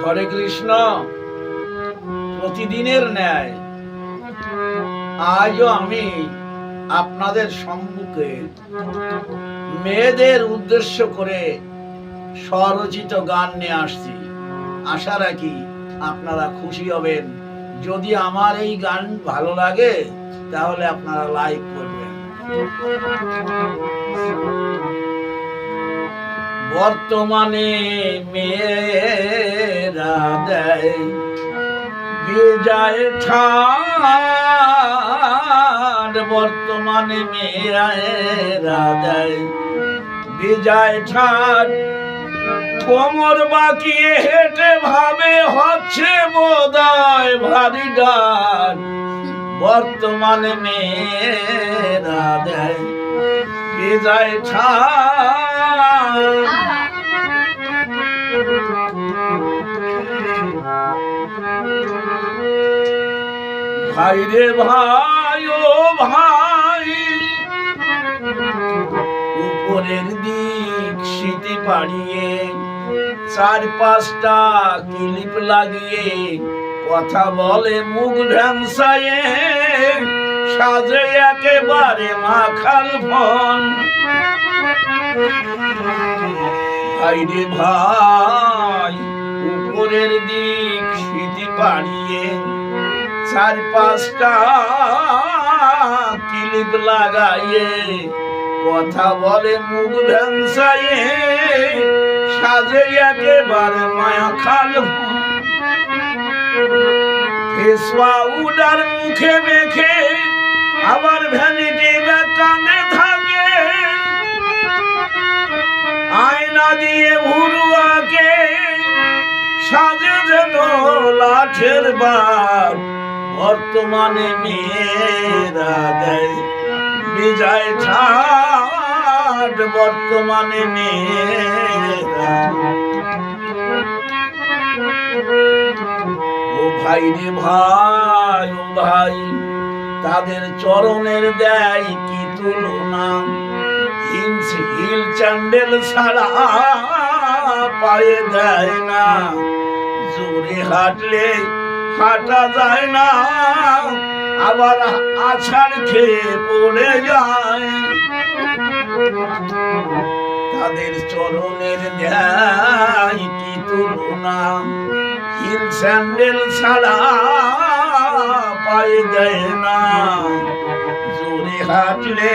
হরে কৃষ্ণ। প্রতিদিনের ন্যায় আজও আমি আপনাদের সম্মুখে মেয়েদের উদ্দেশ্য করে স্বরচিত গান নিয়ে আসছি। আশা রাখি আপনারা খুশি হবেন। যদি আমার এই গান ভালো লাগে তাহলে আপনারা লাইক করবেন। বর্তমানে মেয়েরা দেয় বিজয় ঠাট, বর্তমানে মেয়েরা দেয় বিজয় ঠাট, কোমর বাঁকিয়ে হেঁটে ভাবে হচ্ছে বোধহয় ভারী ডাট। বর্তমানে মেয়েরা দেয় বিজয় ঠাট। ভাই রে ভাই ও ভাই, উপরের দিক সিটি পাড়িয়ে চার পাঁচটা ক্লিপ লাগিয়ে কথা বলে মুখ ভ্যাংসায়ে, সাজে একেবারে মাখাল ফোন। ভাই রে ভাই, উপরের দিক সিটি পাড়িয়ে চার পাঁচটা ক্লিপ লাগাইয়ে কথা বলে মুখ ভ্যাংসায়ে, সাজে একেবারে মায়া খাল। ফেস পাউডার মুখে মেখে আবার ভ্যানিটি ব্যাগ কাঁধে থাকে, আয়না দিয়ে ভুরুয়াকে সাজে যেন লাঠের বাট। বর্তমানে মেয়েরা দেয় বিজয় ঠাট, বর্তমানে মেয়েরা। ও ভাই রে ভাই ও ভাই, তাদের চরণের দেয় কি তুলনা, হিল চ্যান্ডেল ছাড়া পায়ে দেয় না, জোরে হাঁটলে হাঁটা যায় না, আবার আছাড় খেয়ে পড়ে যায়। তাদের চরণের দেয় কি তুলনা, হিল স্যান্ডেল ছাড়া পায়ে দেয় না, জোরে হাঁটলে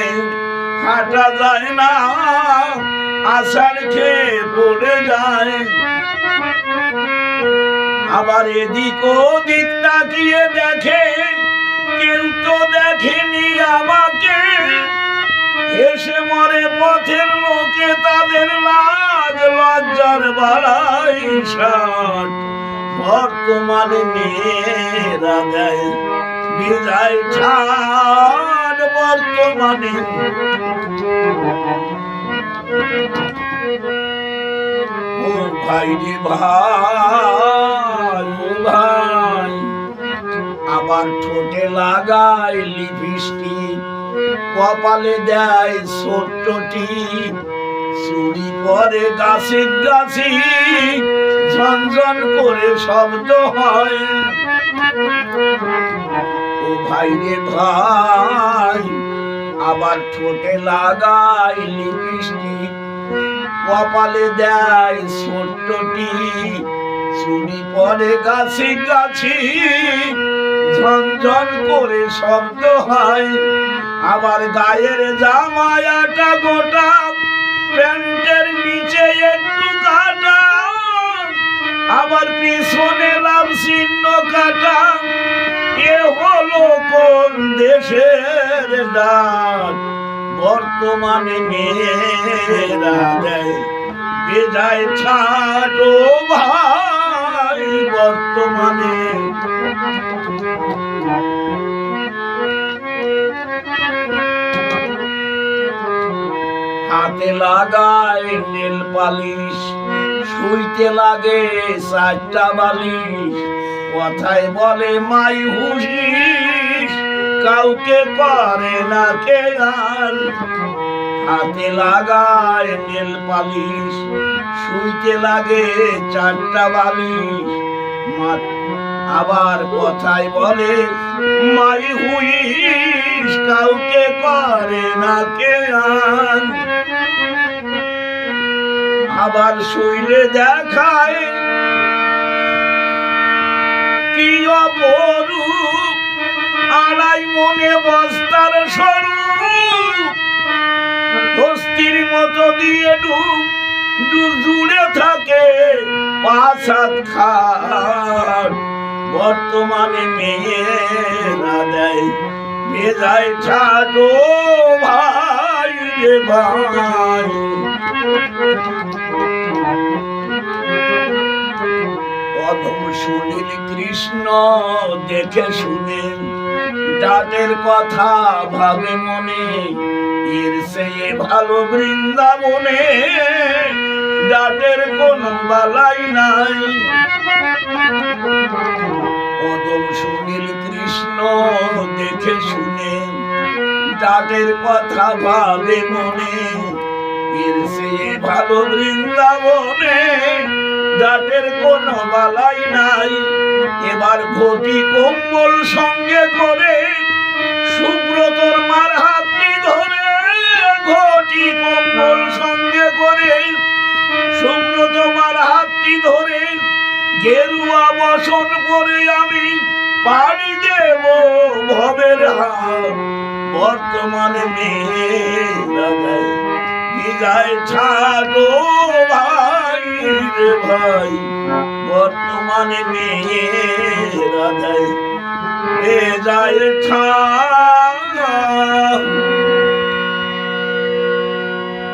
হাঁটা যায় না, আষাঢ় খেয়ে পড়ে যায়। আবার এদিক ওদিক তাকিয়ে দেখে, কেউ তো দেখেনি আমাকে, হেসে মরে পথের লোকে, তাদের লাজ লজ্জার বাড়াই ষাট। বর্তমানে মেয়েরা দেয় বিজয় ঠাট, বর্তমানে। ও ভাই রে ভাই ও ভাই, আবার ঠোঁটে লাগায় লিপস্টিক, কপালে দেয় ছোট্ট টিপ, চুরি পরে গাছে গাছি ঝনঝন করে শব্দ হয়। ও ভাই রে ভাই, আবার ঠোঁটে লাগায় লিপস্টিক, কপালে দেয় ছোট্ট টিপ, চুরি পরে গাছি গাছি ঝনঝন করে শব্দ হয়। আবার গায়ের জামায়াটা গোটা, প্যান্টের নিচে একটু কাটা, আবার পিছনে লাভ চিহ্ন কাটা। এ হলো কোন দেশের ডাক? বর্তমানে মেয়েরা দেয় বিজয় ঠাট। ও ভাই, বর্তমানে হাতে লাগায় নীল পালিশ, শুইতে লাগে চারটা বালিশ, কথায় বলে মাই হুশিস, কাউকে করে না খেয়াল। হাতে লাগায় নীল পালিশ, শুইতে লাগে চারটা বালিশ, আবার কথায় বলে মাই হুইস, কাউকে করে না কেয়ান। আবার শুইলে দেখায় কি অপরূপ, আড়াই মনে বস্তার স্বরূপ, হস্তির মতো দিয়ে জুড়ে থাকে ৫ খাট। বর্তমানে মেয়েরা দেয় ভেজায় ছাটো ভাই রে ভাই। অধম সুনীল কৃষ্ণ দেখে শুনে ডাটের কথা ভাবে মনে, এর চেয়ে ভালো বৃন্দাবনে ডাটের কোন বালাই নাই। অধম সুনীল কৃষ্ণ দেখে শুনে ডাটের কথা ভাবে মনে, এর চেয়ে ভালো বৃন্দাবনে ডাটের কোন বালাই নাই। এবার ঘটি কম্বল সঙ্গে করে সুব্রতর মার হাতটি ধরে, ঘটি কম্বল সঙ্গে করে সুব্রত মার হাতটি ধরে গেরুয়া বসন করে আমি পাড়ি দেব ভবের হাত। বর্তমানে মেয়েরা দেয় বিদায় ছাড়ো ভাই রে ভাই। বর্তমানে মেয়েরা দেয় বিদায় ছাড়ো।